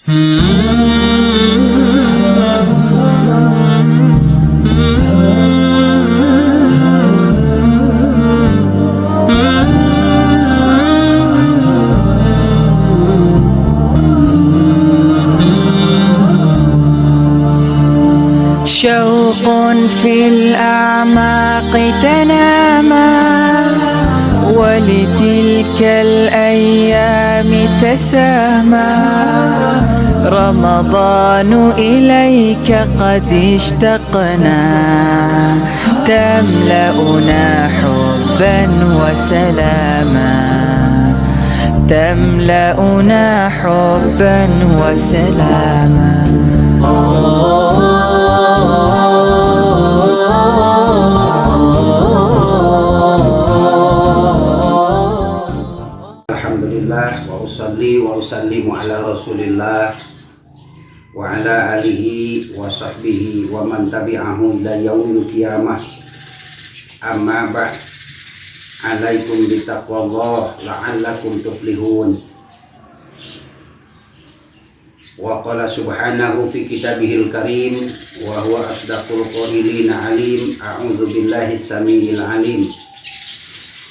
شوق في الأعماق تنامى ولتلك الأيام تسامى رمضان إليك قد اشتقنا تملأنا حبا وسلاما تملأنا حبا وسلاما. Alhamdulillah wa usalli wa usallimu ala rasulillah wa ala alihi wa sahbihi wa man tabi'ahu ila yaumil qiyamah. Amma ba'd. Alaikum bitaqwallah la'allakum tuflihun. Wa qala subhanahu fi kitabihil karim wa huwa asdaqul qailin alim. A'udzu billahi samiil alim.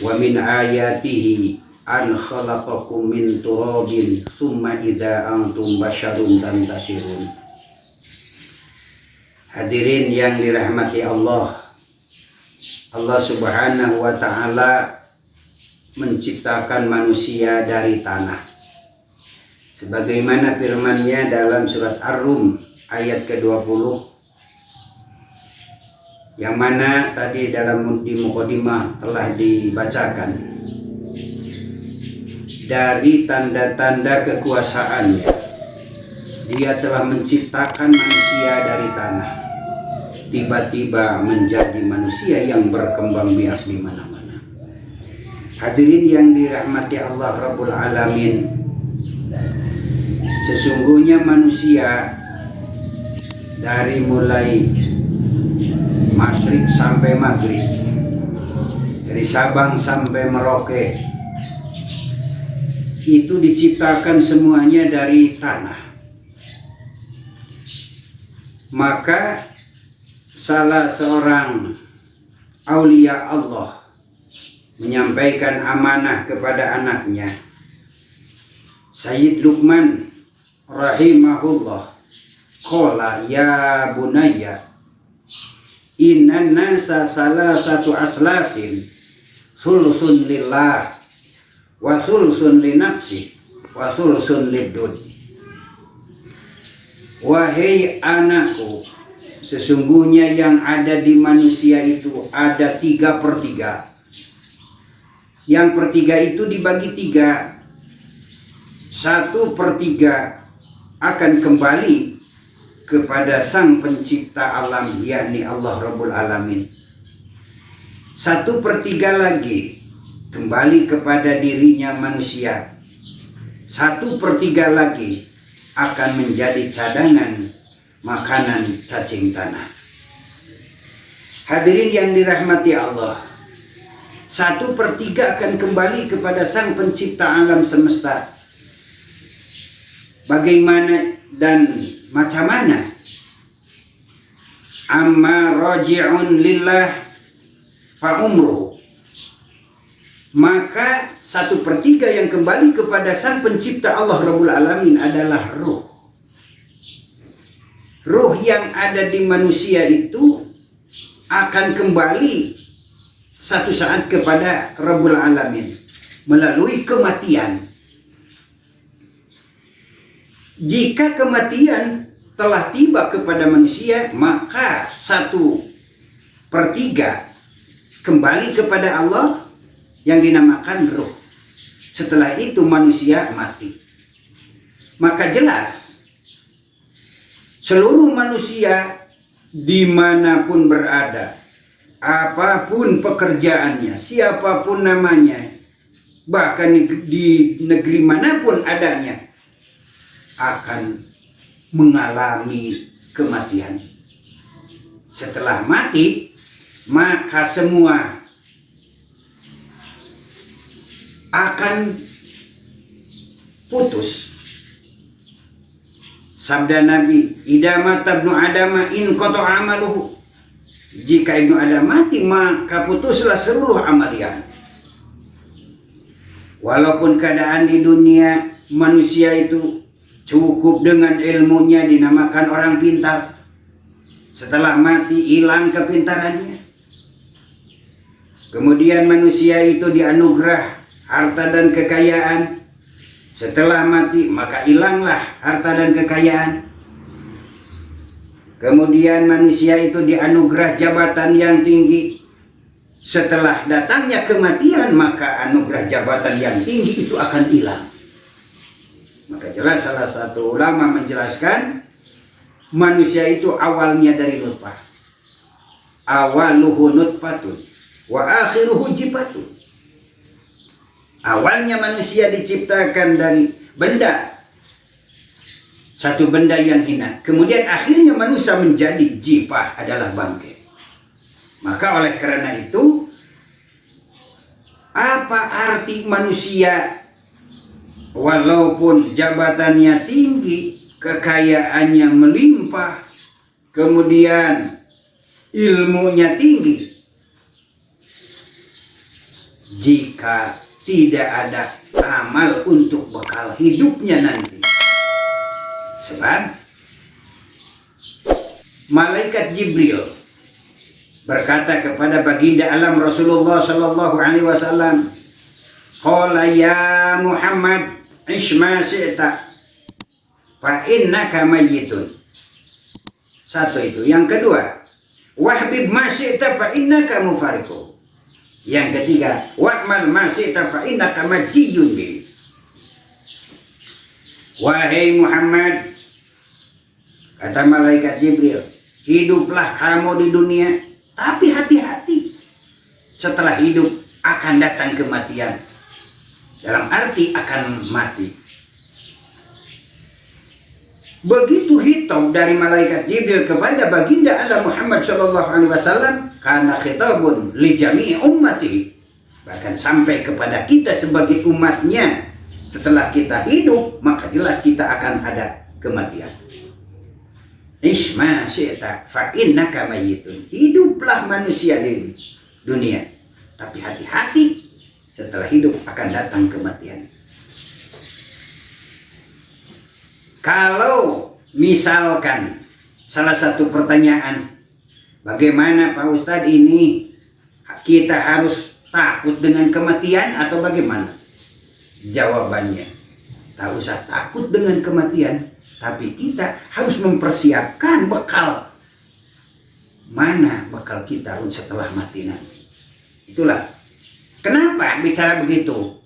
Wa min ayatihi an khalaqakum min turabin thumma idza antum basyarun tantasirun. Hadirin yang dirahmati Allah, Allah Subhanahu wa ta'ala menciptakan manusia dari tanah sebagaimana firman-Nya dalam surat Ar-Rum ayat ke-20, yang mana tadi dalam di mukadimah telah dibacakan. Dari tanda-tanda kekuasaannya, Dia telah menciptakan manusia dari tanah, tiba-tiba menjadi manusia yang berkembang biak di mana-mana. Hadirin yang dirahmati Allah Rabbul Alamin, sesungguhnya manusia dari mulai masyrik sampai maghrib, dari Sabang sampai Merauke, itu diciptakan semuanya dari tanah. Maka salah seorang aulia Allah menyampaikan amanah kepada anaknya, Sayyid Luqman rahimahullah, qala ya bunayya innan nasa salasatu aslasin thuluthun lillah wa thuluthun li nafsi wa thuluthun lidud. Wahai anakku, sesungguhnya yang ada di manusia itu ada 3/3. Yang per-3 itu dibagi 3. 1/3 akan kembali kepada sang pencipta alam, yakni Allah Rabbul Alamin. 1/3 lagi kembali kepada dirinya manusia. 1/3 lagi akan menjadi cadangan makanan cacing tanah. Hadirin yang dirahmati Allah, 1/3 akan kembali kepada sang pencipta alam semesta. Bagaimana dan macam mana? Amma raji'un lillah fa umruhu. Maka 1/3 yang kembali kepada sang pencipta Allah Rabbul Alamin adalah ruh. Ruh yang ada di manusia itu akan kembali satu saat kepada Rabbul Alamin melalui kematian. Jika kematian telah tiba kepada manusia, maka 1/3 kembali kepada Allah yang dinamakan ruh. Setelah itu manusia mati. Maka jelas seluruh manusia dimanapun berada, apapun pekerjaannya, siapapun namanya, bahkan di negeri manapun adanya, akan mengalami kematian. Setelah mati, maka semua akan putus. Sabda Nabi, idza mata ibnu adama in qata'a amaluhu. Jika ibnu Adam mati maka putuslah seluruh amalia. Walaupun keadaan di dunia manusia itu cukup dengan ilmunya dinamakan orang pintar, setelah mati hilang kepintarannya. Kemudian manusia itu dianugerah harta dan kekayaan, setelah mati maka hilanglah harta dan kekayaan. Kemudian manusia itu dianugerah jabatan yang tinggi, setelah datangnya kematian maka anugerah jabatan yang tinggi itu akan hilang. Maka jelas salah satu ulama menjelaskan manusia itu awalnya dari nutfah. Awaluhu nutfatun wa akhiruhu jifatun. Awalnya manusia diciptakan dari benda, satu benda yang hina. Kemudian akhirnya manusia menjadi jipah, adalah bangkai. Maka oleh karena itu, apa arti manusia walaupun jabatannya tinggi, kekayaannya melimpah, kemudian ilmunya tinggi, jika tidak ada amal untuk bekal hidupnya nanti? Sebab malaikat Jibril berkata kepada baginda alam Rasulullah sallallahu alaihi wasallam, qala ya Muhammad ish ma syi'ta fa innaka mayyitun. Satu itu. Yang kedua, wahbib ma syi'ta fa innaka mufariqu. Yang ketiga, wa'mal ma syi'ta fa innaka majiyun bi. Wahai Muhammad, kata malaikat Jibril, hiduplah kamu di dunia, tapi hati-hati. Setelah hidup akan datang kematian. Dalam arti akan mati. Begitu hitab dari malaikat Jibril kepada baginda Allah Muhammad sallallahu alaihi wasallam, karena khitabun li jami'i ummati, bahkan sampai kepada kita sebagai umatnya. Setelah kita hidup maka jelas kita akan ada kematian. Isma syi'ta fa innaka mayyitun. Hiduplah manusia di dunia, tapi hati-hati, setelah hidup akan datang kematian. Kalau misalkan salah satu pertanyaan, bagaimana Pak Ustadz ini, kita harus takut dengan kematian atau bagaimana? Jawabannya, tak usah takut dengan kematian, tapi kita harus mempersiapkan bekal. Mana bekal kita setelah mati nanti? Itulah kenapa bicara begitu.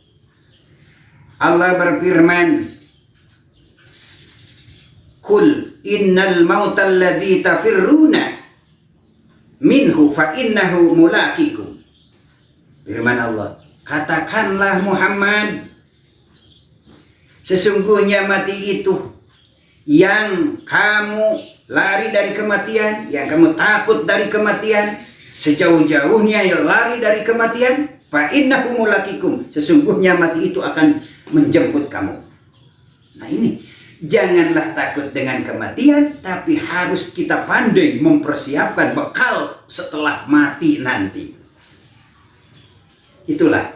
Allah berfirman, Qul innal mauta alladhi tafirruna minhu fa innahu mulaqikum. Firman Allah, katakanlah Muhammad, sesungguhnya mati itu yang kamu lari dari kematian, yang kamu takut dari kematian, sejauh-jauhnya lari dari kematian, fa innahu mulaqikum, sesungguhnya mati itu akan menjemput kamu. Nah ini, janganlah takut dengan kematian, tapi harus kita pandai mempersiapkan bekal setelah mati nanti. Itulah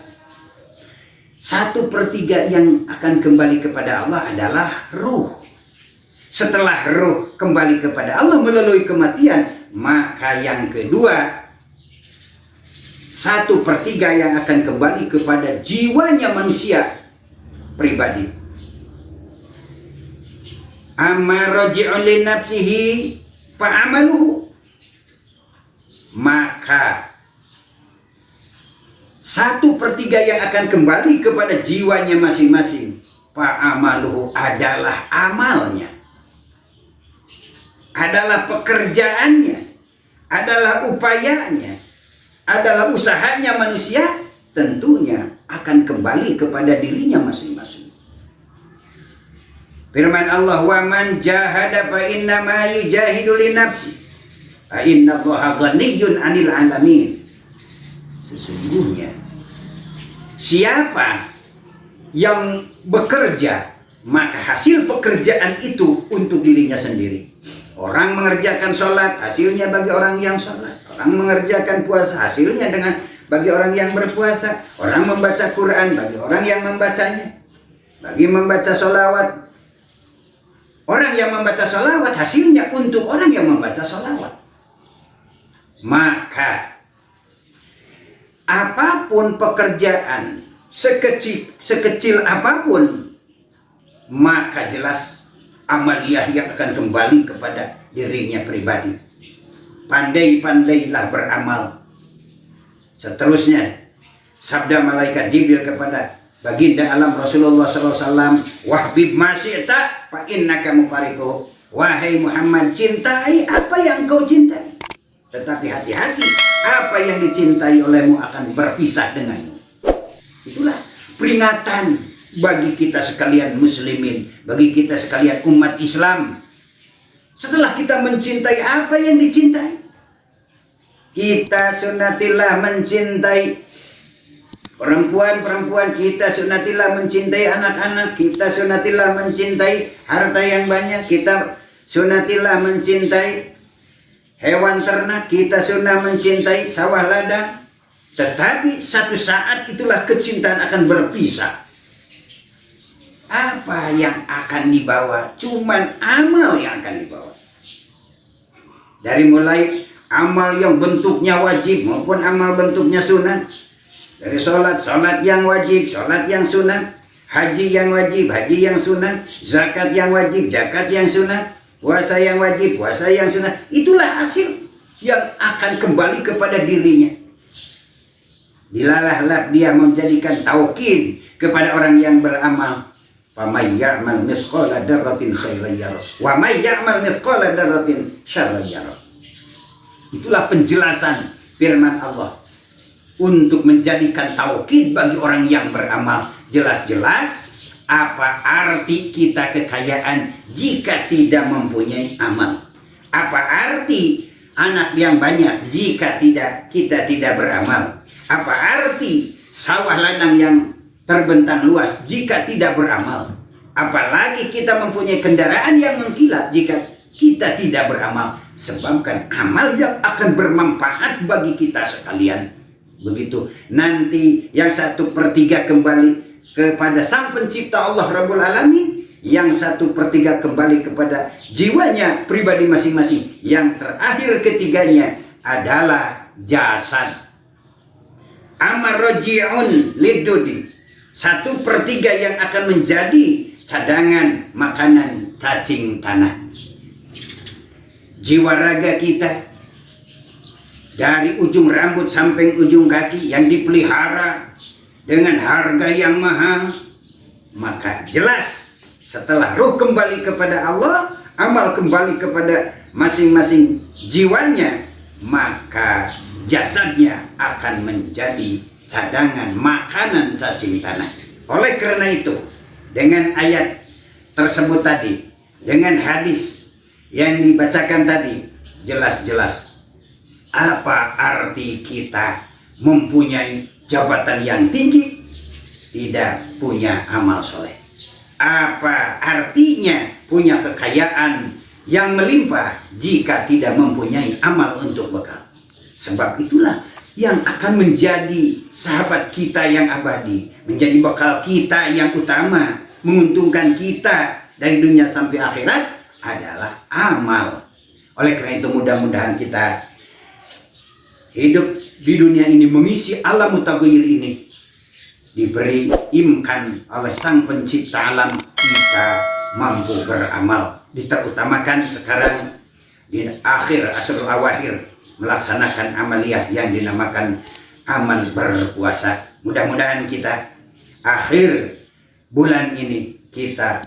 1/3 yang akan kembali kepada Allah adalah ruh. Setelah ruh kembali kepada Allah melalui kematian, maka yang kedua 1/3 yang akan kembali kepada jiwanya manusia pribadi. Amma raji'un li nafsihi fa'amaluhu. Maka 1/3 yang akan kembali kepada jiwanya masing-masing, fa'amaluhu, adalah amalnya, adalah pekerjaannya, adalah upayanya, adalah usahanya manusia, tentunya akan kembali kepada dirinya masing-masing. Firman Allah, wa man jahada fa inna ma yujahidu li nafsi fa inna Allaha ghaniyyun 'anil 'alamin. Sesungguhnya siapa yang bekerja maka hasil pekerjaan itu untuk dirinya sendiri. Orang mengerjakan sholat, hasilnya bagi orang yang sholat. Orang mengerjakan puasa, hasilnya bagi orang yang berpuasa. Orang membaca Quran, bagi orang yang membacanya. Bagi membaca sholawat, orang yang membaca sholawat, hasilnya untuk orang yang membaca sholawat. Maka apapun pekerjaan, sekecil apapun, maka jelas amaliyah yang akan kembali kepada dirinya pribadi. Pandai-pandailah beramal. Seterusnya, sabda malaikat Jibril kepada baginda alam Rasulullah SAW, wahbib masyita fa innaka mufariquh. Wahai Muhammad, cintai apa yang kau cintai. Tetapi hati-hati, apa yang dicintai olehmu akan berpisah denganmu. Itulah peringatan bagi kita sekalian muslimin, bagi kita sekalian umat Islam. Setelah kita mencintai apa yang dicintai, kita sunatilah mencintai perempuan-perempuan, kita sunatilah mencintai anak-anak, kita sunatilah mencintai harta yang banyak, kita sunatilah mencintai hewan ternak, kita sunnah mencintai sawah ladang. Tetapi satu saat itulah kecintaan akan berpisah. Apa yang akan dibawa? Cuman amal yang akan dibawa. Dari mulai amal yang bentuknya wajib maupun amal bentuknya sunnah. Dari sholat yang wajib, sholat yang sunnah. Haji yang wajib, haji yang sunnah. Zakat yang wajib, zakat yang sunnah. Puasa yang wajib, puasa yang sunnah. Itulah hasil yang akan kembali kepada dirinya. Dilalahlah dia menjadikan taukid kepada orang yang beramal. Faman ya'mal mithqala dzarratin khairan yarah wa may ya'mal mithqala dzarratin syarran yarah. Itulah penjelasan firman Allah untuk menjadikan taukid bagi orang yang beramal. Jelas-jelas apa arti kita kekayaan jika tidak mempunyai amal? Apa arti anak yang banyak jika kita tidak beramal? Apa arti sawah ladang yang terbentang luas jika tidak beramal? Apalagi kita mempunyai kendaraan yang mengkilat jika kita tidak beramal. Sebabkan amal yang akan bermanfaat bagi kita sekalian. Begitu nanti yang 1/3 kembali kepada Sang Pencipta Allah Rabbul Alamin, yang 1/3 kembali kepada jiwanya pribadi masing-masing, yang terakhir ketiganya adalah jasad. Amar roji'un lidudi, 1/3 yang akan menjadi cadangan makanan cacing tanah. Jiwa raga kita dari ujung rambut sampai ujung kaki yang dipelihara dengan harga yang mahal, maka jelas setelah ruh kembali kepada Allah, amal kembali kepada masing-masing jiwanya, maka jasadnya akan menjadi cadangan makanan cacing tanah. Oleh karena itu, dengan ayat tersebut tadi, dengan hadis yang dibacakan tadi, jelas-jelas apa arti kita mempunyai jabatan yang tinggi, tidak punya amal soleh. Apa artinya punya kekayaan yang melimpah jika tidak mempunyai amal untuk bekal? Sebab itulah yang akan menjadi sahabat kita yang abadi, menjadi bekal kita yang utama, menguntungkan kita dari dunia sampai akhirat adalah amal. Oleh karena itu mudah-mudahan kita hidup di dunia ini, mengisi alam mutaghayyir ini, diberi imkan oleh Sang Pencipta alam, kita mampu beramal. Diterutamakan sekarang di akhir asrul awakhir melaksanakan amaliyah yang dinamakan amal berpuasa. Mudah-mudahan kita akhir bulan ini kita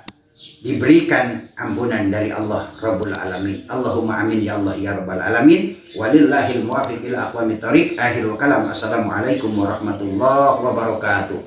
diberikan ampunan dari Allah Rabbul Alamin. Allahumma amin ya Allah ya Rabbal Alamin. Walillahil muwaffiq ila aqwamit thoriq. Akhirul kalam. Assalamualaikum warahmatullahi wabarakatuh.